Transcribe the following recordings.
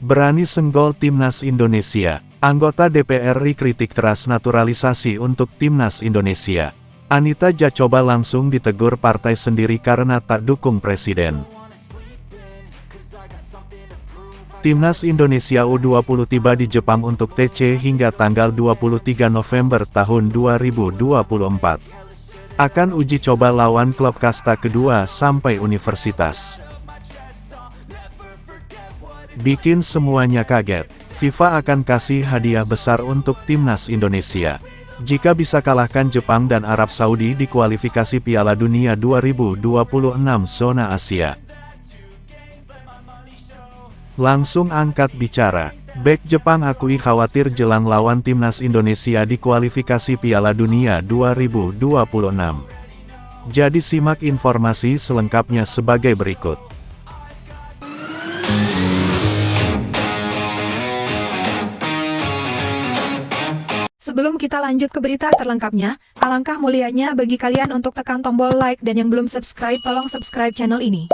Berani senggol Timnas Indonesia. Anggota DPR RI kritik keras naturalisasi untuk Timnas Indonesia. Anita Jacoba langsung ditegur partai sendiri karena tak dukung presiden. Timnas Indonesia U20 tiba di Jepang untuk TC hingga tanggal 23 November tahun 2024. Akan uji coba lawan klub kasta kedua sampai universitas. Bikin semuanya kaget. FIFA akan kasih hadiah besar untuk Timnas Indonesia. Jika bisa kalahkan Jepang dan Arab Saudi di kualifikasi Piala Dunia 2026 zona Asia. Langsung angkat bicara. Bek Jepang akui khawatir jelang lawan Timnas Indonesia di kualifikasi Piala Dunia 2026. Jadi simak informasi selengkapnya sebagai berikut. Sebelum kita lanjut ke berita terlengkapnya, alangkah mulianya bagi kalian untuk tekan tombol like dan yang belum subscribe tolong subscribe channel ini.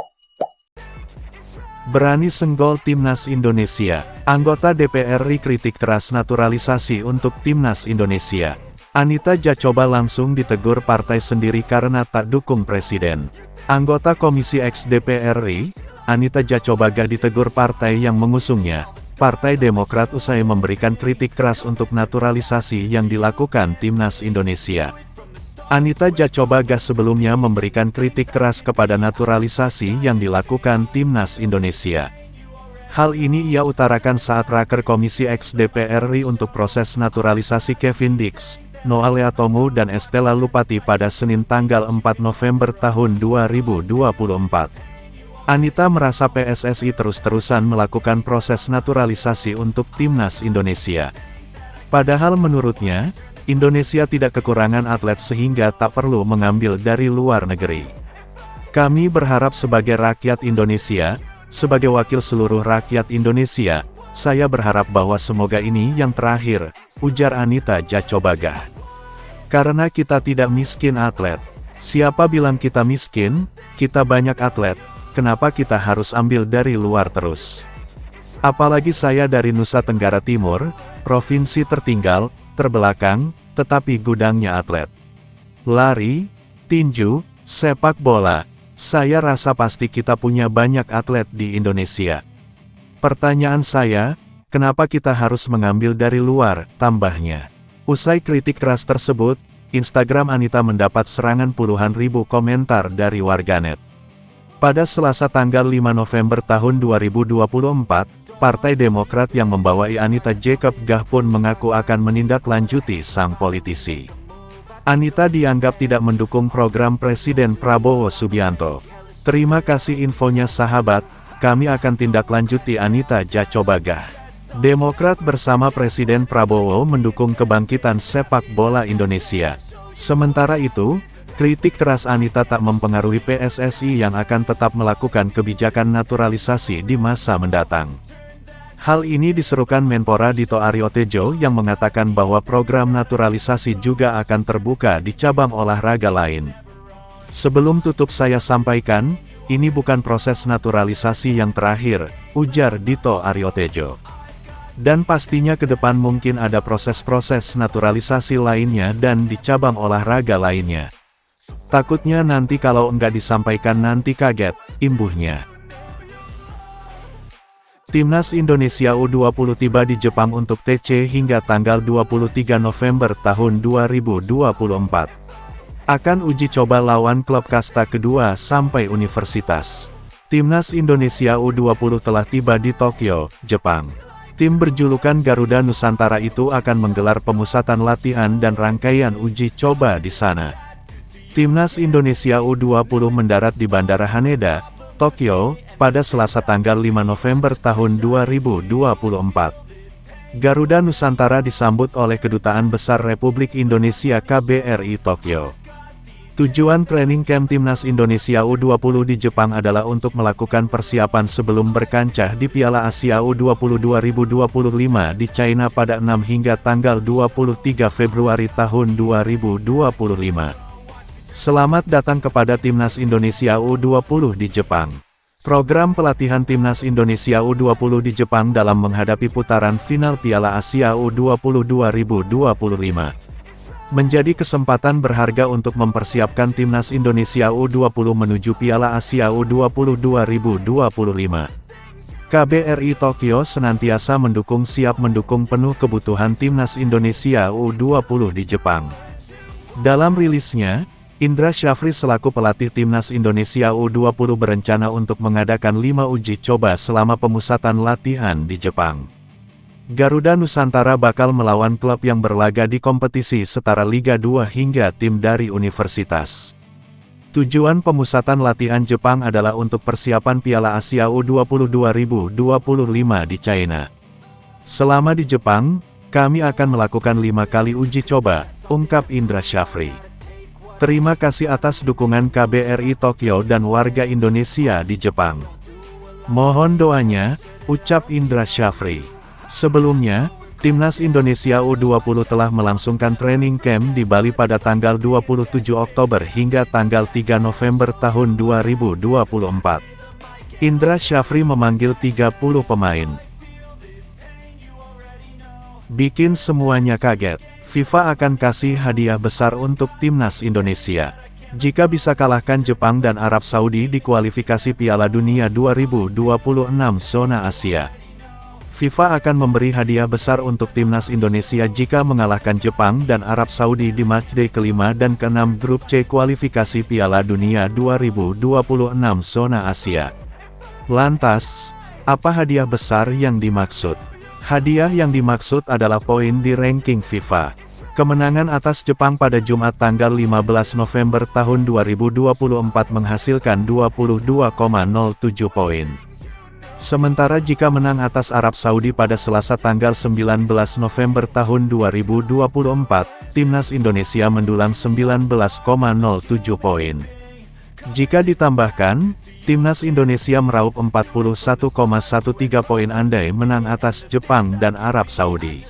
Berani senggol Timnas Indonesia. Anggota DPR RI kritik keras naturalisasi untuk Timnas Indonesia. Anita Jacoba langsung ditegur partai sendiri karena tak dukung presiden. Anggota Komisi X DPR RI, Anita Jacoba ditegur partai yang mengusungnya, Partai Demokrat, usai memberikan kritik keras untuk naturalisasi yang dilakukan Timnas Indonesia. Anita Jacoba sebelumnya memberikan kritik keras kepada naturalisasi yang dilakukan Timnas Indonesia. Hal ini ia utarakan saat raker Komisi X DPR RI untuk proses naturalisasi Kevin Dix, Noah Leatomu dan Estella Lupati pada Senin tanggal 4 November tahun 2024. Anita merasa PSSI terus-terusan melakukan proses naturalisasi untuk Timnas Indonesia. Padahal menurutnya, Indonesia tidak kekurangan atlet sehingga tak perlu mengambil dari luar negeri. Kami berharap sebagai rakyat Indonesia, sebagai wakil seluruh rakyat Indonesia, saya berharap bahwa semoga ini yang terakhir, ujar Anita Jacoba. Karena kita tidak miskin atlet. Siapa bilang kita miskin? Kita banyak atlet. Kenapa kita harus ambil dari luar terus? Apalagi saya dari Nusa Tenggara Timur, provinsi tertinggal, terbelakang, tetapi gudangnya atlet. Lari, tinju, sepak bola, saya rasa pasti kita punya banyak atlet di Indonesia. Pertanyaan saya, kenapa kita harus mengambil dari luar, tambahnya. Usai kritik keras tersebut, Instagram Anita mendapat serangan puluhan ribu komentar dari warganet. Pada Selasa tanggal 5 November tahun 2024, Partai Demokrat yang membawai Anita Jacoba pun mengaku akan menindaklanjuti sang politisi. Anita dianggap tidak mendukung program Presiden Prabowo Subianto. Terima kasih infonya sahabat, kami akan tindaklanjuti Anita Jacoba. Demokrat bersama Presiden Prabowo mendukung kebangkitan sepak bola Indonesia. Sementara itu, kritik keras Anita tak mempengaruhi PSSI yang akan tetap melakukan kebijakan naturalisasi di masa mendatang. Hal ini diserukan Menpora Dito Aryo Tejo yang mengatakan bahwa program naturalisasi juga akan terbuka di cabang olahraga lain. Sebelum tutup saya sampaikan, ini bukan proses naturalisasi yang terakhir, ujar Dito Aryo Tejo. Dan pastinya ke depan mungkin ada proses-proses naturalisasi lainnya dan di cabang olahraga lainnya. Takutnya nanti kalau enggak disampaikan nanti kaget, imbuhnya. Timnas Indonesia U20 tiba di Jepang untuk TC hingga tanggal 23 November tahun 2024. Akan uji coba lawan klub kasta kedua sampai universitas. Timnas Indonesia U20 telah tiba di Tokyo, Jepang. Tim berjulukan Garuda Nusantara itu akan menggelar pemusatan latihan dan rangkaian uji coba di sana. Timnas Indonesia U20 mendarat di Bandara Haneda, Tokyo, pada Selasa tanggal 5 November tahun 2024. Garuda Nusantara disambut oleh Kedutaan Besar Republik Indonesia KBRI Tokyo. Tujuan training camp Timnas Indonesia U20 di Jepang adalah untuk melakukan persiapan sebelum berkancah di Piala Asia U20 2025 di China pada 6 hingga tanggal 23 Februari tahun 2025. Selamat datang kepada Timnas Indonesia U20 di Jepang. Program pelatihan Timnas Indonesia U20 di Jepang dalam menghadapi putaran final Piala Asia U20 2025 menjadi kesempatan berharga untuk mempersiapkan Timnas Indonesia U20 menuju Piala Asia U20 2025. KBRI Tokyo senantiasa siap mendukung penuh kebutuhan Timnas Indonesia U20 di Jepang. Dalam rilisnya, Indra Syafri selaku pelatih Timnas Indonesia U20 berencana untuk mengadakan 5 uji coba selama pemusatan latihan di Jepang. Garuda Nusantara bakal melawan klub yang berlaga di kompetisi setara Liga 2 hingga tim dari universitas. Tujuan pemusatan latihan Jepang adalah untuk persiapan Piala Asia U20 2025 di China. Selama di Jepang, kami akan melakukan 5 kali uji coba, ungkap Indra Syafri. Terima kasih atas dukungan KBRI Tokyo dan warga Indonesia di Jepang. Mohon doanya, ucap Indra Syafri. Sebelumnya, Timnas Indonesia U20 telah melangsungkan training camp di Bali pada tanggal 27 Oktober hingga tanggal 3 November tahun 2024. Indra Syafri memanggil 30 pemain. Bikin semuanya kaget, FIFA akan kasih hadiah besar untuk Timnas Indonesia. Jika bisa kalahkan Jepang dan Arab Saudi di kualifikasi Piala Dunia 2026 zona Asia. FIFA akan memberi hadiah besar untuk Timnas Indonesia jika mengalahkan Jepang dan Arab Saudi di matchday kelima dan keenam grup C kualifikasi Piala Dunia 2026 zona Asia. Lantas, apa hadiah besar yang dimaksud? Hadiah yang dimaksud adalah poin di ranking FIFA. Kemenangan atas Jepang pada Jumat tanggal 15 November tahun 2024 menghasilkan 22,07 poin. Sementara jika menang atas Arab Saudi pada Selasa tanggal 19 November tahun 2024, Timnas Indonesia mendulang 19,07 poin. Jika ditambahkan, Timnas Indonesia meraup 41,13 poin andai menang atas Jepang dan Arab Saudi.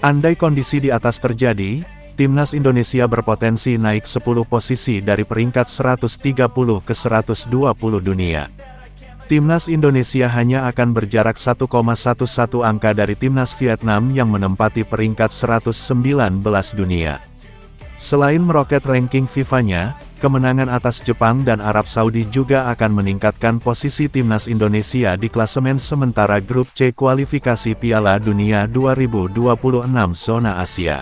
Andai kondisi di atas terjadi, Timnas Indonesia berpotensi naik 10 posisi dari peringkat 130 ke 120 dunia. Timnas Indonesia hanya akan berjarak 1,11 angka dari Timnas Vietnam yang menempati peringkat 119 dunia. Selain meroket ranking FIFA-nya, kemenangan atas Jepang dan Arab Saudi juga akan meningkatkan posisi Timnas Indonesia di klasemen sementara grup C kualifikasi Piala Dunia 2026 zona Asia.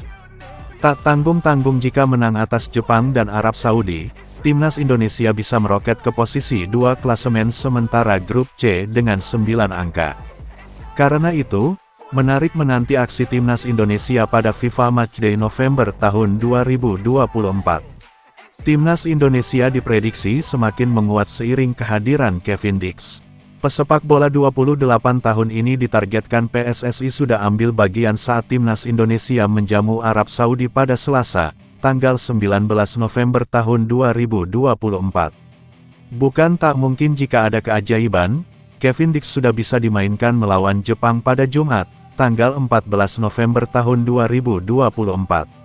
Tak tanggung-tanggung jika menang atas Jepang dan Arab Saudi, Timnas Indonesia bisa meroket ke posisi 2 klasemen sementara grup C dengan 9 angka. Karena itu, menarik menanti aksi Timnas Indonesia pada FIFA Matchday November tahun 2024. Timnas Indonesia diprediksi semakin menguat seiring kehadiran Kevin Dix. Pesepak bola 28 tahun ini ditargetkan PSSI sudah ambil bagian saat Timnas Indonesia menjamu Arab Saudi pada Selasa, tanggal 19 November tahun 2024. Bukan tak mungkin jika ada keajaiban, Kevin Dix sudah bisa dimainkan melawan Jepang pada Jumat, tanggal 14 November tahun 2024.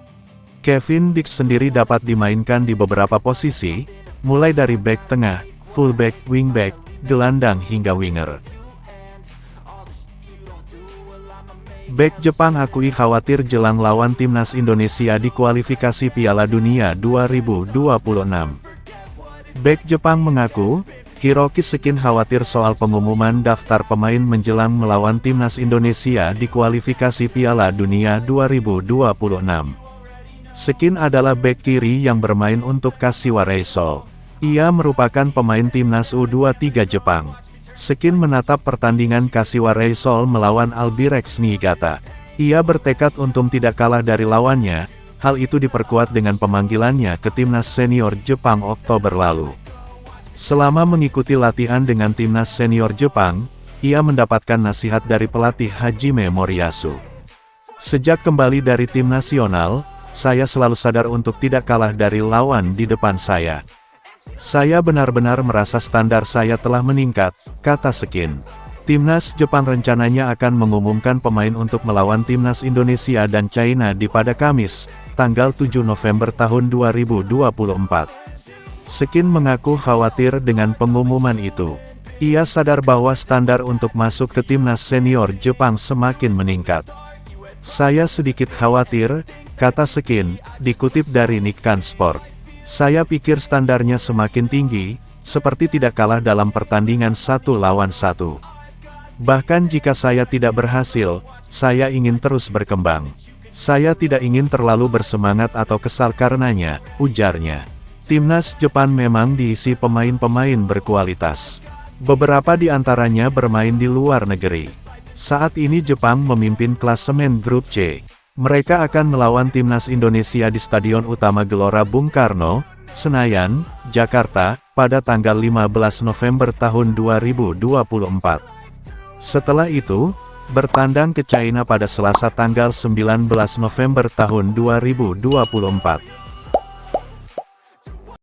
Kevin Dix sendiri dapat dimainkan di beberapa posisi, mulai dari bek tengah, fullback, wingback, gelandang hingga winger. Bek Jepang akui khawatir jelang lawan Timnas Indonesia di kualifikasi Piala Dunia 2026. Bek Jepang mengaku, Hiroki Sekin khawatir soal pengumuman daftar pemain menjelang melawan Timnas Indonesia di kualifikasi Piala Dunia 2026. Sekin adalah bek kiri yang bermain untuk Kashiwa Reysol. Ia merupakan pemain Timnas U23 Jepang. Sekin menatap pertandingan Kashiwa Reysol melawan Albirex Niigata. Ia bertekad untuk tidak kalah dari lawannya, hal itu diperkuat dengan pemanggilannya ke Timnas Senior Jepang Oktober lalu. Selama mengikuti latihan dengan Timnas Senior Jepang, ia mendapatkan nasihat dari pelatih Hajime Moriyasu. Sejak kembali dari tim nasional, saya selalu sadar untuk tidak kalah dari lawan di depan saya. Saya benar-benar merasa standar saya telah meningkat, kata Sekin. Timnas Jepang rencananya akan mengumumkan pemain untuk melawan Timnas Indonesia dan China pada Kamis, tanggal 7 November tahun 2024. Sekin mengaku khawatir dengan pengumuman itu. Ia sadar bahwa standar untuk masuk ke timnas senior Jepang semakin meningkat. Saya sedikit khawatir, kata Sekin, dikutip dari Nikkan Sport. Saya pikir standarnya semakin tinggi, seperti tidak kalah dalam pertandingan 1 lawan 1. Bahkan jika saya tidak berhasil, saya ingin terus berkembang. Saya tidak ingin terlalu bersemangat atau kesal karenanya, ujarnya. Timnas Jepang memang diisi pemain-pemain berkualitas. Beberapa di antaranya bermain di luar negeri. Saat ini Jepang memimpin klasemen grup C. Mereka akan melawan timnas Indonesia di Stadion Utama Gelora Bung Karno, Senayan, Jakarta, pada tanggal 15 November tahun 2024. Setelah itu, bertandang ke China pada Selasa tanggal 19 November tahun 2024.